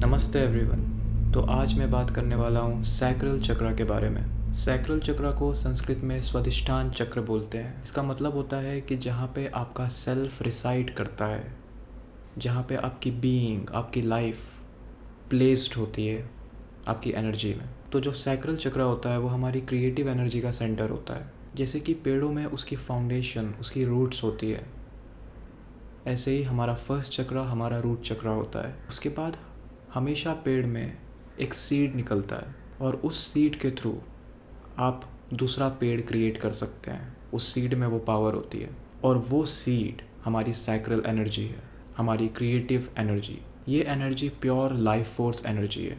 नमस्ते एवरीवन। तो आज मैं बात करने वाला हूँ सैक्रल चक्र के बारे में। सैक्रल चक्र को संस्कृत में स्वाधिष्ठान चक्र बोलते हैं। इसका मतलब होता है कि जहाँ पे आपका सेल्फ रिसाइड करता है, जहाँ पे आपकी बीइंग, आपकी लाइफ प्लेस्ड होती है आपकी एनर्जी में। तो जो सैक्रल चक्र होता है वो हमारी क्रिएटिव एनर्जी का सेंटर होता है। जैसे कि पेड़ों में उसकी फाउंडेशन, उसकी रूट्स होती है, ऐसे ही हमारा फर्स्ट चक्र हमारा रूट चक्र होता है। उसके बाद हमेशा पेड़ में एक सीड निकलता है और उस सीड के थ्रू आप दूसरा पेड़ क्रिएट कर सकते हैं। उस सीड में वो पावर होती है और वो सीड हमारी सैक्रल एनर्जी है, हमारी क्रिएटिव एनर्जी। ये energy pure life force energy है।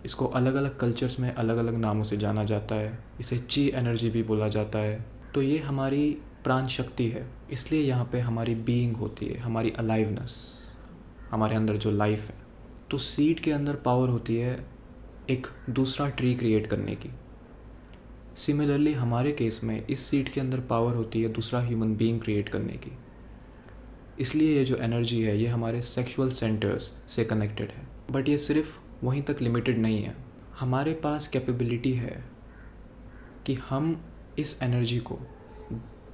इसको अलग अलग कल्चर्स में अलग अलग नामों से जाना जाता है। इसे ची एनर्जी भी बोला जाता है। तो ये हमारी प्राण शक्ति है, इसलिए यहाँ पे हमारी बीइंग होती है, हमारी अलाइवनेस, हमारे अंदर जो लाइफ है। तो सीड के अंदर पावर होती है एक दूसरा ट्री क्रिएट करने की। सिमिलरली हमारे केस में इस सीड के अंदर पावर होती है दूसरा ह्यूमन बीइंग क्रिएट करने की। इसलिए ये जो एनर्जी है ये हमारे सेक्सुअल सेंटर्स से कनेक्टेड है। बट ये सिर्फ वहीं तक लिमिटेड नहीं है। हमारे पास कैपेबिलिटी है कि हम इस एनर्जी को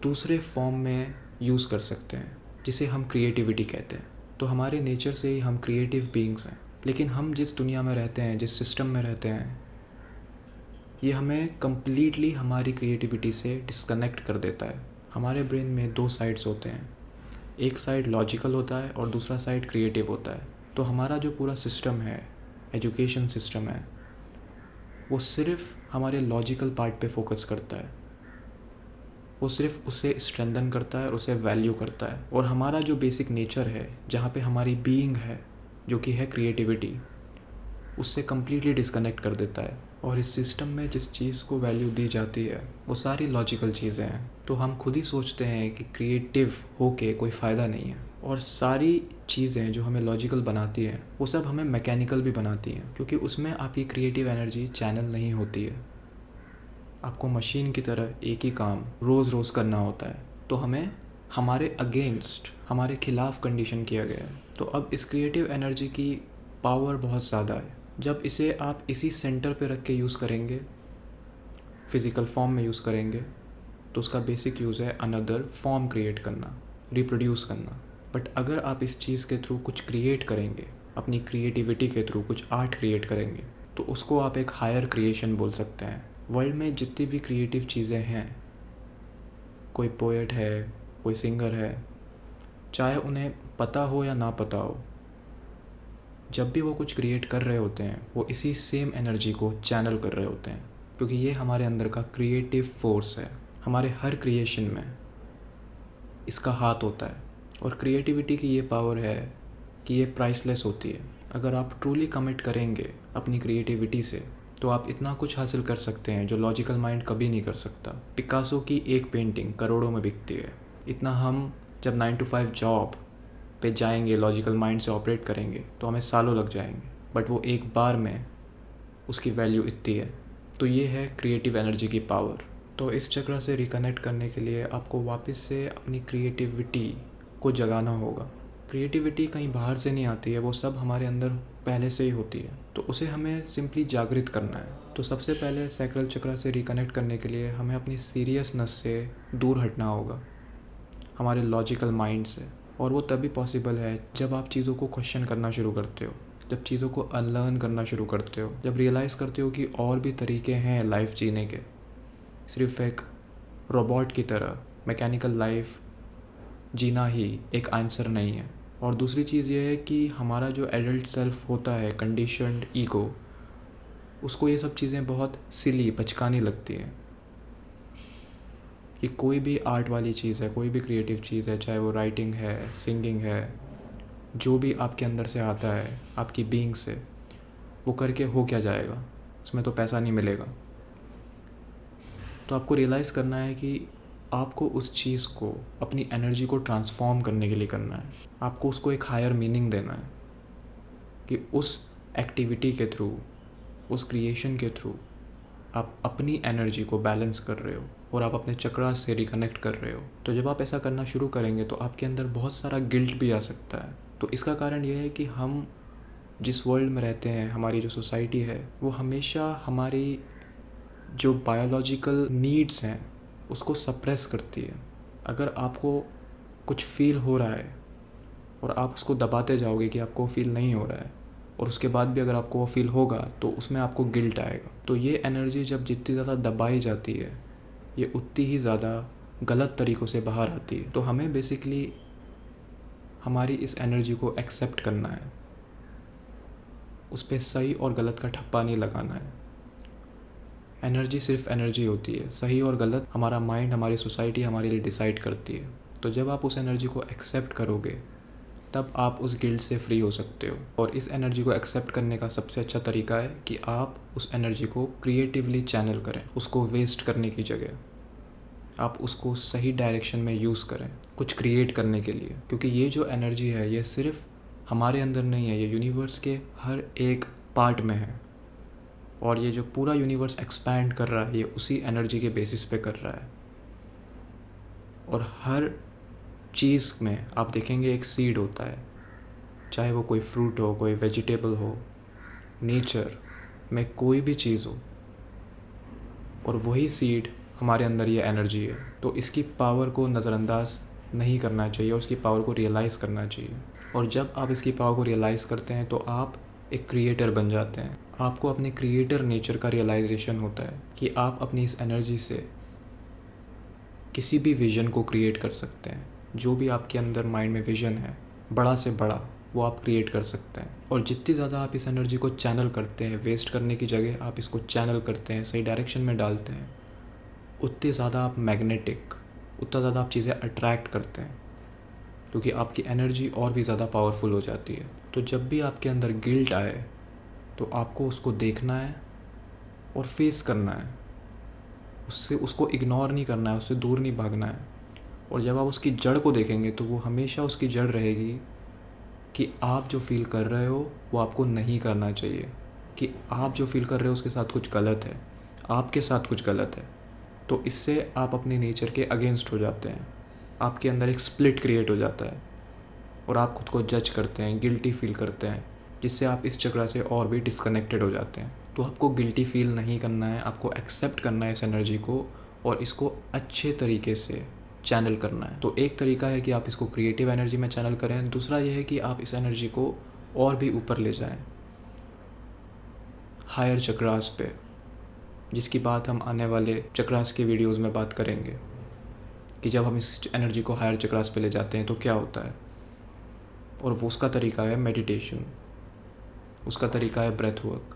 दूसरे फॉर्म में यूज़ कर सकते हैं, जिसे हम क्रिएटिविटी कहते हैं। तो हमारे नेचर से ही हम क्रिएटिव बीइंग्स हैं, लेकिन हम जिस दुनिया में रहते हैं, जिस सिस्टम में रहते हैं, ये हमें कम्प्लीटली हमारी क्रिएटिविटी से डिस्कनेक्ट कर देता है। हमारे ब्रेन में दो साइड्स होते हैं, एक साइड लॉजिकल होता है और दूसरा साइड क्रिएटिव होता है। तो हमारा जो पूरा सिस्टम है, एजुकेशन सिस्टम है, वो सिर्फ हमारे लॉजिकल पार्ट पे फोकस करता है। वो सिर्फ उसे स्ट्रेंथन करता है और उसे वैल्यू करता है। और हमारा जो बेसिक नेचर है, जहाँ पे हमारी बीइंग है, जो कि है क्रिएटिविटी, उससे कम्प्लीटली डिस्कनेक्ट कर देता है। और इस सिस्टम में जिस चीज़ को वैल्यू दी जाती है वो सारी लॉजिकल चीज़ें हैं। तो हम खुद ही सोचते हैं कि क्रिएटिव होके कोई फ़ायदा नहीं है, और सारी चीज़ें जो हमें लॉजिकल बनाती हैं वो सब हमें मैकेनिकल भी बनाती हैं, क्योंकि उसमें आपकी क्रिएटिव एनर्जी चैनल नहीं होती है। आपको मशीन की तरह एक ही काम रोज़ रोज़ करना होता है। तो हमें हमारे अगेंस्ट, हमारे खिलाफ कंडीशन किया गया है। तो अब इस क्रिएटिव एनर्जी की पावर बहुत ज़्यादा है। जब इसे आप इसी सेंटर पे रख के यूज़ करेंगे, फिज़िकल फॉर्म में यूज़ करेंगे, तो उसका बेसिक यूज़ है अनदर फॉर्म क्रिएट करना, रिप्रोड्यूस करना। बट अगर आप इस चीज़ के थ्रू कुछ क्रिएट करेंगे, अपनी क्रिएटिविटी के थ्रू कुछ आर्ट क्रिएट करेंगे, तो उसको आप एक हायर क्रिएशन बोल सकते हैं। वर्ल्ड में जितनी भी क्रिएटिव चीज़ें हैं, कोई पोएट है, कोई सिंगर है, चाहे उन्हें पता हो या ना पता हो, जब भी वो कुछ क्रिएट कर रहे होते हैं वो इसी सेम एनर्जी को चैनल कर रहे होते हैं, क्योंकि ये हमारे अंदर का क्रिएटिव फोर्स है। हमारे हर क्रिएशन में इसका हाथ होता है। और क्रिएटिविटी की ये पावर है कि ये प्राइसलेस होती है। अगर आप ट्रूली कमिट करेंगे अपनी क्रिएटिविटी से, तो आप इतना कुछ हासिल कर सकते हैं जो लॉजिकल माइंड कभी नहीं कर सकता। पिकासो की एक पेंटिंग करोड़ों में बिकती है। इतना हम जब 9 to 5 जॉब पे जाएंगे, लॉजिकल माइंड से ऑपरेट करेंगे, तो हमें सालों लग जाएंगे, बट वो एक बार में उसकी वैल्यू इतनी है। तो ये है क्रिएटिव एनर्जी की पावर। तो इस चक्र से रिकनेक्ट करने के लिए आपको वापस से अपनी क्रिएटिविटी को जगाना होगा। क्रिएटिविटी कहीं बाहर से नहीं आती है, वो सब हमारे अंदर पहले से ही होती है। तो उसे हमें सिंपली जागृत करना है। तो सबसे पहले सैक्रल चक्र से रिकनेक्ट करने के लिए हमें अपनी सीरियसनेस से दूर हटना होगा, हमारे लॉजिकल माइंड से। और वो तभी पॉसिबल है जब आप चीज़ों को क्वेश्चन करना शुरू करते हो, जब चीज़ों को अनलर्न करना शुरू करते हो, जब रियलाइज़ करते हो कि और भी तरीके हैं लाइफ जीने के। सिर्फ एक रोबोट की तरह मैकेनिकल लाइफ जीना ही एक आंसर नहीं है। और दूसरी चीज़ ये है कि हमारा जो एडल्ट सेल्फ होता है, कंडीशन्ड ईगो, उसको ये सब चीज़ें बहुत सिली, बचकानी लगती हैं। कि कोई भी आर्ट वाली चीज़ है, कोई भी क्रिएटिव चीज़ है, चाहे वो राइटिंग है, सिंगिंग है, जो भी आपके अंदर से आता है, आपकी बीइंग से, वो करके हो क्या जाएगा, उसमें तो पैसा नहीं मिलेगा। तो आपको रियलाइज़ करना है कि आपको उस चीज़ को, अपनी एनर्जी को ट्रांसफॉर्म करने के लिए करना है। आपको उसको एक हायर मीनिंग देना है कि उस एक्टिविटी के थ्रू, उस क्रिएशन के थ्रू आप अपनी एनर्जी को बैलेंस कर रहे हो और आप अपने चक्रा से रिकनेक्ट कर रहे हो। तो जब आप ऐसा करना शुरू करेंगे तो आपके अंदर बहुत सारा गिल्ट भी आ सकता है। तो इसका कारण यह है कि हम जिस वर्ल्ड में रहते हैं, हमारी जो सोसाइटी है, वो हमेशा हमारी जो बायोलॉजिकल नीड्स हैं उसको सप्रेस करती है। अगर आपको कुछ फ़ील हो रहा है और आप उसको दबाते जाओगे कि आपको फ़ील नहीं हो रहा है, और उसके बाद भी अगर आपको वो फ़ील होगा तो उसमें आपको गिल्ट आएगा। तो ये एनर्जी जब जितनी ज़्यादा दबाई जाती है, ये उतनी ही ज़्यादा गलत तरीक़ों से बाहर आती है। तो हमें बेसिकली हमारी इस एनर्जी को एक्सेप्ट करना है, उस पर सही और गलत का ठप्पा नहीं लगाना है। एनर्जी सिर्फ एनर्जी होती है, सही और गलत हमारा माइंड, हमारी सोसाइटी हमारे लिए डिसाइड करती है। तो जब आप उस एनर्जी को एक्सेप्ट करोगे तब आप उस गिल्ट से फ्री हो सकते हो। और इस एनर्जी को एक्सेप्ट करने का सबसे अच्छा तरीका है कि आप उस एनर्जी को क्रिएटिवली चैनल करें। उसको वेस्ट करने की जगह आप उसको सही डायरेक्शन में यूज़ करें, कुछ क्रिएट करने के लिए। क्योंकि ये जो एनर्जी है ये सिर्फ हमारे अंदर नहीं है, ये यूनिवर्स के हर एक पार्ट में है। और ये जो पूरा यूनिवर्स एक्सपैंड कर रहा है ये उसी एनर्जी के बेसिस पे कर रहा है। और हर चीज़ में आप देखेंगे एक सीड होता है, चाहे वो कोई फ्रूट हो, कोई वेजिटेबल हो, नेचर में कोई भी चीज़ हो, और वही सीड हमारे अंदर ये एनर्जी है। तो इसकी पावर को नज़रअंदाज नहीं करना चाहिए और उसकी पावर को रियलाइज़ करना चाहिए। और जब आप इसकी पावर को रियलाइज़ करते हैं तो आप एक क्रिएटर बन जाते हैं। आपको अपने क्रिएटर नेचर का रियलाइजेशन होता है कि आप अपनी इस एनर्जी से किसी भी विज़न को क्रिएट कर सकते हैं। जो भी आपके अंदर माइंड में विज़न है, बड़ा से बड़ा, वो आप क्रिएट कर सकते हैं। और जितनी ज़्यादा आप इस एनर्जी को चैनल करते हैं, वेस्ट करने की जगह आप इसको चैनल करते हैं, सही डायरेक्शन में डालते हैं, उतनी ज़्यादा आप मैग्नेटिक, उतना ज़्यादा आप चीज़ें अट्रैक्ट करते हैं, क्योंकि आपकी एनर्जी और भी ज़्यादा पावरफुल हो जाती है। तो जब भी आपके अंदर गिल्ट आए तो आपको उसको देखना है और फेस करना है, उसको इग्नोर नहीं करना है, उससे दूर नहीं भागना है। और जब आप उसकी जड़ को देखेंगे तो वो हमेशा उसकी जड़ रहेगी कि आप जो फील कर रहे हो वो आपको नहीं करना चाहिए, कि आप जो फील कर रहे हो उसके साथ कुछ गलत है, आपके साथ कुछ गलत है। तो इससे आप अपने नेचर के अगेंस्ट हो जाते हैं, आपके अंदर एक स्प्लिट क्रिएट हो जाता है और आप खुद को जज करते हैं, गिल्टी फील करते हैं, जिससे आप इस चक्र से और भी डिस्कनेक्टेड हो जाते हैं। तो आपको गिल्टी फील नहीं करना है, आपको एक्सेप्ट करना है इस एनर्जी को और इसको अच्छे तरीके से चैनल करना है। तो एक तरीका है कि आप इसको क्रिएटिव एनर्जी में चैनल करें, दूसरा यह है कि आप इस एनर्जी को और भी ऊपर ले जाएं, हायर चक्रास पे, जिसकी बात हम आने वाले चक्रास के वीडियोस में बात करेंगे कि जब हम इस एनर्जी को हायर चक्रास पे ले जाते हैं तो क्या होता है। और वो उसका तरीका है मेडिटेशन, उसका तरीका है ब्रेथ वर्क,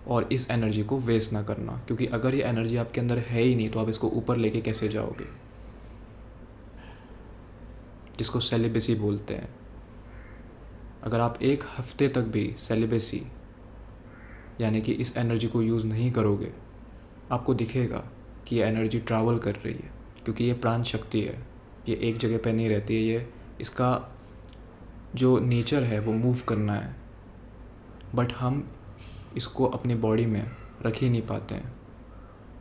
और इस एनर्जी को वेस्ट ना करना। क्योंकि अगर ये एनर्जी आपके अंदर है ही नहीं तो आप इसको ऊपर लेके कैसे जाओगे, जिसको सेलिबेसी बोलते हैं। अगर आप एक हफ्ते तक भी सेलिबेसी यानी कि इस एनर्जी को यूज़ नहीं करोगे, आपको दिखेगा कि ये एनर्जी ट्रैवल कर रही है, क्योंकि ये प्राण शक्ति है, ये एक जगह पे नहीं रहती है। ये इसका जो नेचर है वो मूव करना है, बट हम इसको अपनी बॉडी में रख ही नहीं पाते हैं,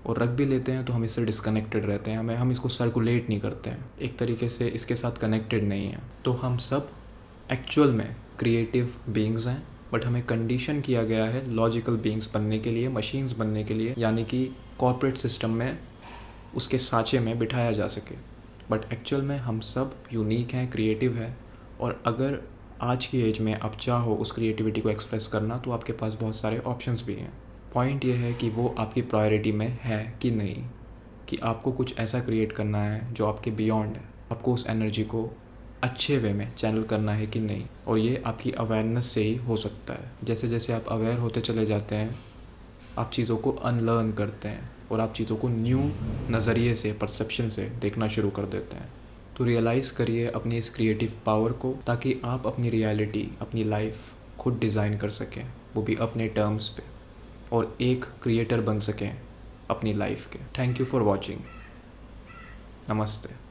और रख भी लेते हैं तो हम इससे डिस्कनेक्टेड रहते हैं, हम इसको सर्कुलेट नहीं करते हैं, एक तरीके से इसके साथ कनेक्टेड नहीं है। तो हम सब एक्चुअल में क्रिएटिव बीइंग्स हैं, बट हमें कंडीशन किया गया है लॉजिकल बीइंग्स बनने के लिए, मशीन्स बनने के लिए, यानी कि कॉर्पोरेट सिस्टम में उसके साँचे में बिठाया जा सके। बट एक्चुअल में हम सब यूनिक हैं, क्रिएटिव हैं, और अगर आज की एज में आप चाहो उस क्रिएटिविटी को एक्सप्रेस करना तो आपके पास बहुत सारे ऑप्शंस भी हैं। पॉइंट ये है कि वो आपकी प्रायोरिटी में है कि नहीं, कि आपको कुछ ऐसा क्रिएट करना है जो आपके बियॉन्ड है, आपको उस एनर्जी को अच्छे वे में चैनल करना है कि नहीं। और ये आपकी अवेयरनेस से ही हो सकता है। जैसे जैसे आप अवेयर होते चले जाते हैं, आप चीज़ों को अनलर्न करते हैं और आप चीज़ों को न्यू नज़रिए से, परसेप्शन से देखना शुरू कर देते हैं। तो रियलाइज़ करिए अपनी इस क्रिएटिव पावर को, ताकि आप अपनी रियलिटी, अपनी लाइफ खुद डिज़ाइन कर सकें, वो भी अपने टर्म्स पे, और एक क्रिएटर बन सकें अपनी लाइफ के। Thank you for watching. नमस्ते।